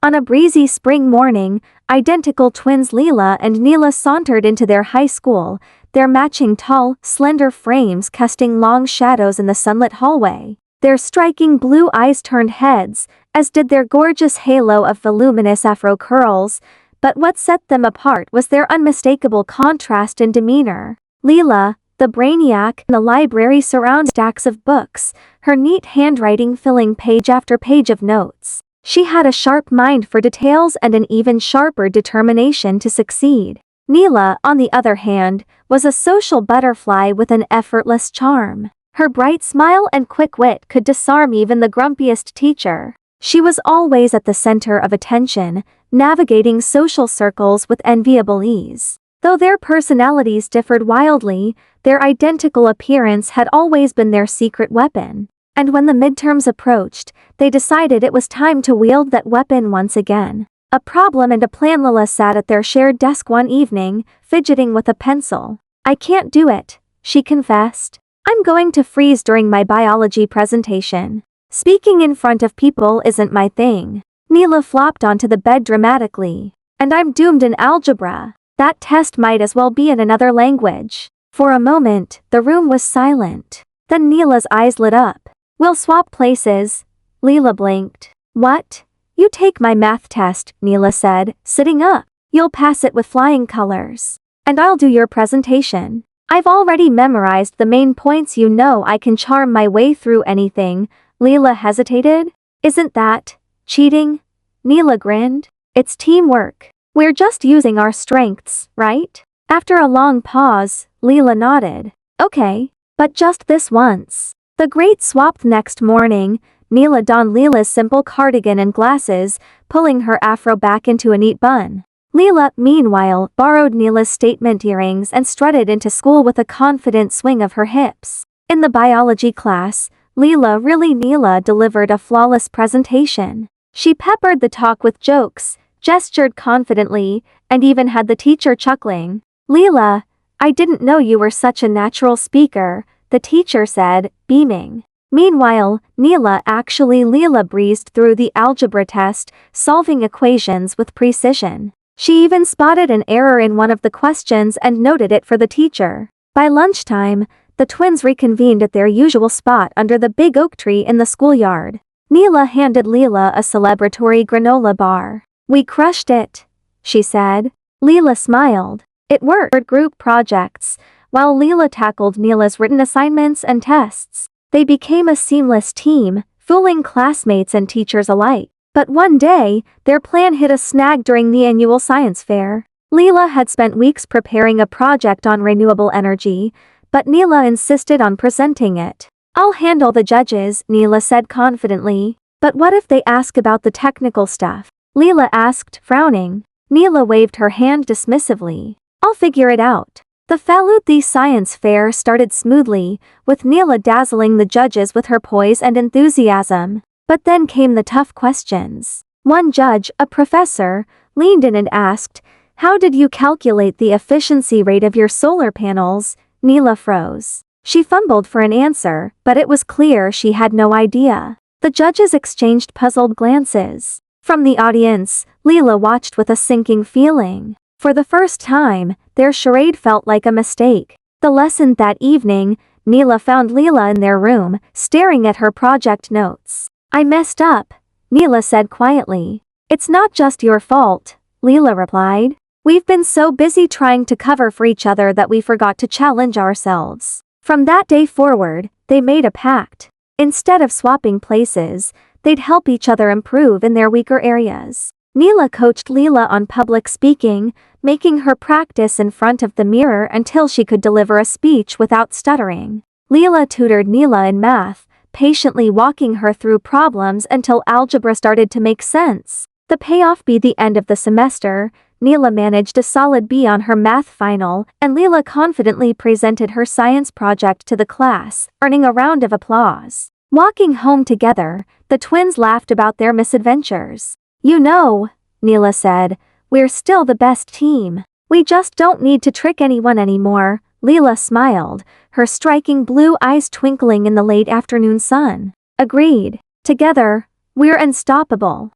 On a breezy spring morning, identical twins Leela and Neela sauntered into their high school, their matching tall, slender frames casting long shadows in the sunlit hallway. Their striking blue eyes turned heads, as did their gorgeous halo of voluminous afro curls, but what set them apart was their unmistakable contrast in demeanor. Leela, the brainiac in the library, surrounded stacks of books, her neat handwriting filling page after page of notes. She had a sharp mind for details and an even sharper determination to succeed. Neela, on the other hand, was a social butterfly with an effortless charm. Her bright smile and quick wit could disarm even the grumpiest teacher. She was always at the center of attention, navigating social circles with enviable ease. Though their personalities differed wildly, their identical appearance had always been their secret weapon. And when the midterms approached, they decided it was time to wield that weapon once again. A problem and a plan. Leela sat at their shared desk one evening, fidgeting with a pencil. "I can't do it," she confessed. "I'm going to freeze during my biology presentation. Speaking in front of people isn't my thing." Neela flopped onto the bed dramatically. "And I'm doomed in algebra. That test might as well be in another language." For a moment, the room was silent. Then Neela's eyes lit up. "We'll swap places." Leela blinked. "What? You take my math test," Neela said, sitting up. "You'll pass it with flying colors. And I'll do your presentation. I've already memorized the main points. You know I can charm my way through anything." Leela hesitated. "Isn't that cheating?" Neela grinned. "It's teamwork. We're just using our strengths, right?" After a long pause, Leela nodded. "Okay, but just this once." The great swap. Next morning, Neela donned Leela's simple cardigan and glasses, pulling her afro back into a neat bun. Leela, meanwhile, borrowed Neela's statement earrings and strutted into school with a confident swing of her hips. In the biology class, Neela delivered a flawless presentation. She peppered the talk with jokes, gestured confidently, and even had the teacher chuckling. "Leela, I didn't know you were such a natural speaker," the teacher said, beaming. Meanwhile, Leela breezed through the algebra test, solving equations with precision. She even spotted an error in one of the questions and noted it for the teacher. By lunchtime, the twins reconvened at their usual spot under the big oak tree in the schoolyard. Neela handed Leela a celebratory granola bar. "We crushed it," she said. Leela smiled. It worked. Group projects, while Leela tackled Neela's written assignments and tests. They became a seamless team, fooling classmates and teachers alike. But one day, their plan hit a snag during the annual science fair. Leela had spent weeks preparing a project on renewable energy, but Neela insisted on presenting it. "I'll handle the judges," Neela said confidently. "But what if they ask about the technical stuff?" Leela asked, frowning. Neela waved her hand dismissively. "I'll figure it out." The Faluthi science fair started smoothly, with Neela dazzling the judges with her poise and enthusiasm. But then came the tough questions. One judge, a professor, leaned in and asked, "How did you calculate the efficiency rate of your solar panels?" Neela froze. She fumbled for an answer, but it was clear she had no idea. The judges exchanged puzzled glances. From the audience, Leela watched with a sinking feeling. For the first time, their charade felt like a mistake. The lesson that evening, Neela found Leela in their room, staring at her project notes. "I messed up," Neela said quietly. "It's not just your fault," Leela replied. "We've been so busy trying to cover for each other that we forgot to challenge ourselves." From that day forward, they made a pact. Instead of swapping places, they'd help each other improve in their weaker areas. Neela coached Leela on public speaking, making her practice in front of the mirror until she could deliver a speech without stuttering. Leela tutored Neela in math, patiently walking her through problems until algebra started to make sense. The payoff be the end of the semester, Neela managed a solid B on her math final, and Leela confidently presented her science project to the class, earning a round of applause. Walking home together, the twins laughed about their misadventures. "You know," Neela said, "we're still the best team. We just don't need to trick anyone anymore." Leela smiled, her striking blue eyes twinkling in the late afternoon sun. "Agreed. Together, we're unstoppable."